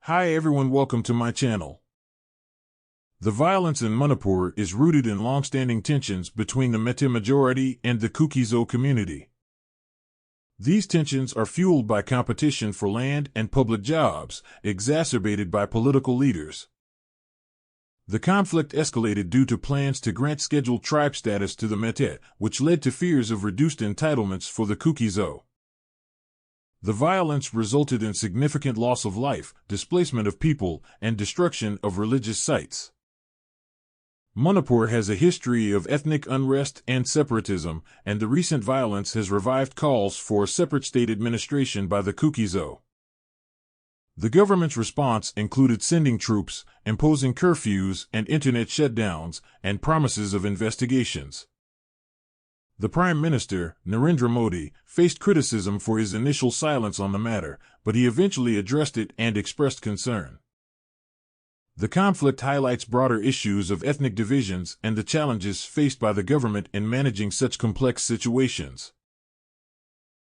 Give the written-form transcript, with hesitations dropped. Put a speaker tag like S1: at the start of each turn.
S1: Hi everyone, welcome to my channel. The violence in Manipur is rooted in long-standing tensions between the Metis majority and the Kuki-Zo community. These tensions are fueled by competition for land and public jobs, exacerbated by political leaders. The conflict escalated due to plans to grant scheduled tribe status to the Metis, which led to fears of reduced entitlements for the Kuki-Zo. The violence resulted in significant loss of life, displacement of people, and destruction of religious sites. Manipur has a history of ethnic unrest and separatism, and the recent violence has revived calls for a separate state administration by the Kuki-Zo. The government's response included sending troops, imposing curfews and internet shutdowns, and promises of investigations. The Prime Minister, Narendra Modi, faced criticism for his initial silence on the matter, but he eventually addressed it and expressed concern. The conflict highlights broader issues of ethnic divisions and the challenges faced by the government in managing such complex situations.